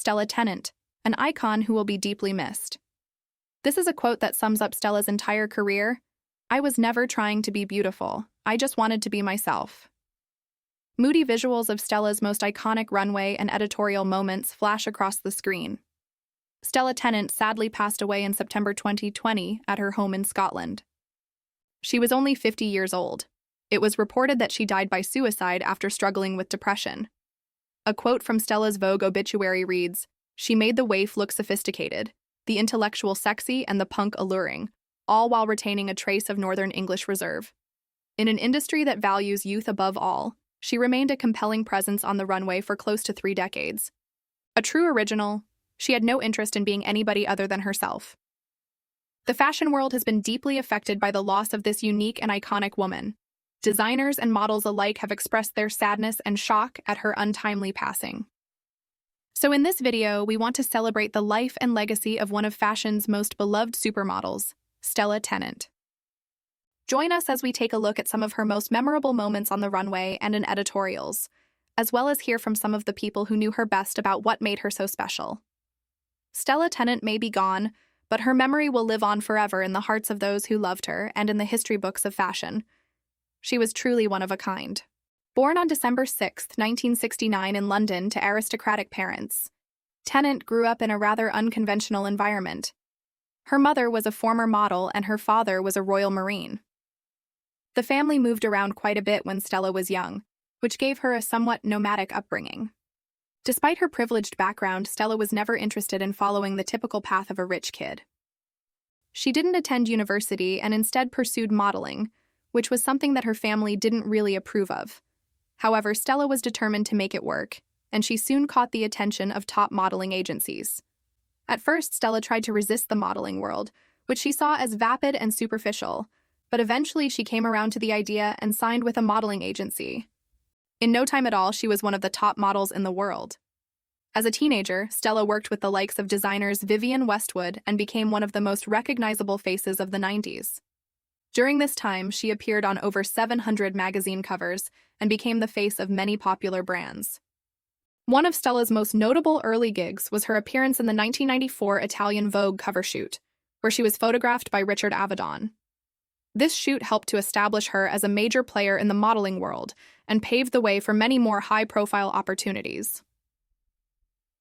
Stella Tennant, an icon who will be deeply missed. This is a quote that sums up Stella's entire career. "I was never trying to be beautiful. I just wanted to be myself." Moody visuals of Stella's most iconic runway and editorial moments flash across the screen. Stella Tennant sadly passed away in September 2020 at her home in Scotland. She was only 50 years old. It was reported that she died by suicide after struggling with depression. A quote from Stella's Vogue obituary reads, "She made the waif look sophisticated, the intellectual sexy, and the punk alluring, all while retaining a trace of Northern English reserve. In an industry that values youth above all, she remained a compelling presence on the runway for close to 3 decades. A true original, she had no interest in being anybody other than herself." The fashion world has been deeply affected by the loss of this unique and iconic woman. Designers and models alike have expressed their sadness and shock at her untimely passing. So in this video, we want to celebrate the life and legacy of one of fashion's most beloved supermodels, Stella Tennant. Join us as we take a look at some of her most memorable moments on the runway and in editorials, as well as hear from some of the people who knew her best about what made her so special. Stella Tennant may be gone, but her memory will live on forever in the hearts of those who loved her and in the history books of fashion. She was truly one of a kind. Born on December 6, 1969 in London to aristocratic parents, Tennant grew up in a rather unconventional environment. Her mother was a former model and her father was a Royal Marine. The family moved around quite a bit when Stella was young, which gave her a somewhat nomadic upbringing. Despite her privileged background, Stella was never interested in following the typical path of a rich kid. She didn't attend university and instead pursued modeling, which was something that her family didn't really approve of. However, Stella was determined to make it work, and she soon caught the attention of top modeling agencies. At first, Stella tried to resist the modeling world, which she saw as vapid and superficial, but eventually she came around to the idea and signed with a modeling agency. In no time at all, she was one of the top models in the world. As a teenager, Stella worked with the likes of designers Vivienne Westwood and became one of the most recognizable faces of the 90s. During this time, she appeared on over 700 magazine covers and became the face of many popular brands. One of Stella's most notable early gigs was her appearance in the 1994 Italian Vogue cover shoot, where she was photographed by Richard Avedon. This shoot helped to establish her as a major player in the modeling world and paved the way for many more high-profile opportunities.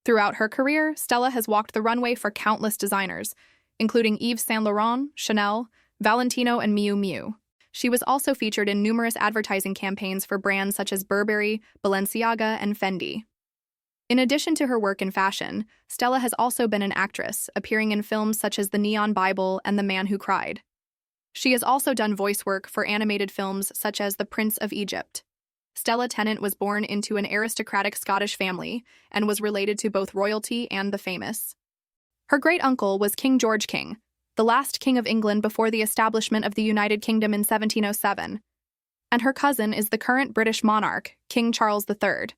Throughout her career, Stella has walked the runway for countless designers, including Yves Saint Laurent, Chanel, Valentino, and Miu Miu. She was also featured in numerous advertising campaigns for brands such as Burberry, Balenciaga, and Fendi. In addition to her work in fashion, Stella has also been an actress, appearing in films such as The Neon Bible and The Man Who Cried. She has also done voice work for animated films such as The Prince of Egypt. Stella Tennant was born into an aristocratic Scottish family and was related to both royalty and the famous. Her great-uncle was King George King, the last king of England before the establishment of the United Kingdom in 1707, and her cousin is the current British monarch, King Charles III.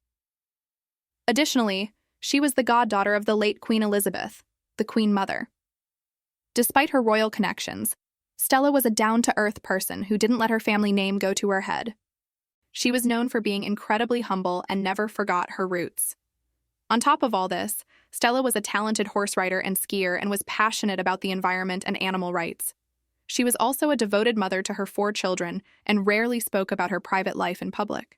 Additionally, she was the goddaughter of the late Queen Elizabeth, the Queen Mother. Despite her royal connections, Stella was a down-to-earth person who didn't let her family name go to her head. She was known for being incredibly humble and never forgot her roots. On top of all this, Stella was a talented horse rider and skier and was passionate about the environment and animal rights. She was also a devoted mother to her 4 children and rarely spoke about her private life in public.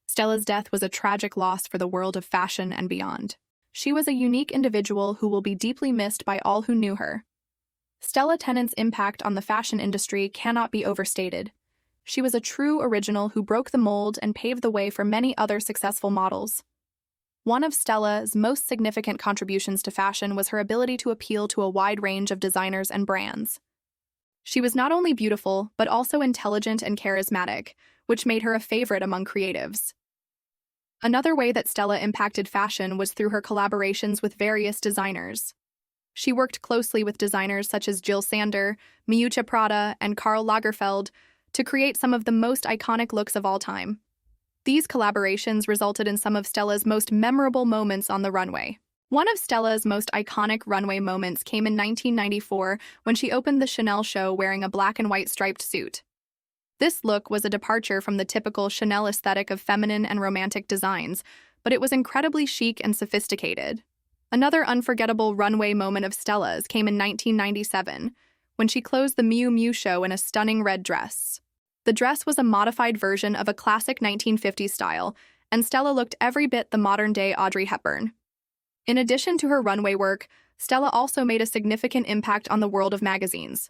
Stella's death was a tragic loss for the world of fashion and beyond. She was a unique individual who will be deeply missed by all who knew her. Stella Tennant's impact on the fashion industry cannot be overstated. She was a true original who broke the mold and paved the way for many other successful models. One of Stella's most significant contributions to fashion was her ability to appeal to a wide range of designers and brands. She was not only beautiful, but also intelligent and charismatic, which made her a favorite among creatives. Another way that Stella impacted fashion was through her collaborations with various designers. She worked closely with designers such as Jill Sander, Miuccia Prada, and Karl Lagerfeld to create some of the most iconic looks of all time. These collaborations resulted in some of Stella's most memorable moments on the runway. One of Stella's most iconic runway moments came in 1994 when she opened the Chanel show wearing a black and white striped suit. This look was a departure from the typical Chanel aesthetic of feminine and romantic designs, but it was incredibly chic and sophisticated. Another unforgettable runway moment of Stella's came in 1997, when she closed the Miu Miu show in a stunning red dress. The dress was a modified version of a classic 1950s style, and Stella looked every bit the modern-day Audrey Hepburn. In addition to her runway work, Stella also made a significant impact on the world of magazines.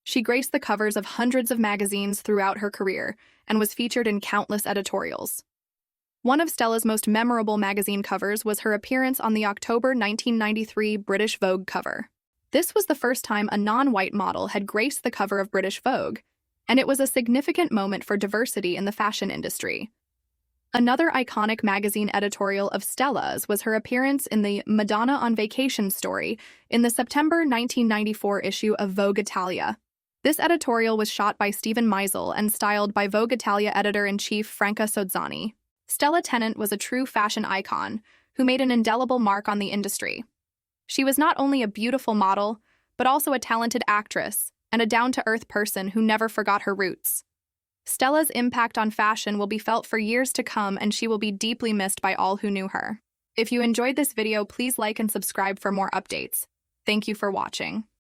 She graced the covers of hundreds of magazines throughout her career and was featured in countless editorials. One of Stella's most memorable magazine covers was her appearance on the October 1993 British Vogue cover. This was the first time a non-white model had graced the cover of British Vogue, and it was a significant moment for diversity in the fashion industry. Another iconic magazine editorial of Stella's was her appearance in the Madonna on Vacation story in the September 1994 issue of Vogue Italia. This editorial was shot by Stephen Meisel and styled by Vogue Italia editor-in-chief Franca Sozzani. Stella Tennant was a true fashion icon who made an indelible mark on the industry. She was not only a beautiful model, but also a talented actress and a down-to-earth person who never forgot her roots. Stella's impact on fashion will be felt for years to come, and she will be deeply missed by all who knew her. If you enjoyed this video, please like and subscribe for more updates. Thank you for watching.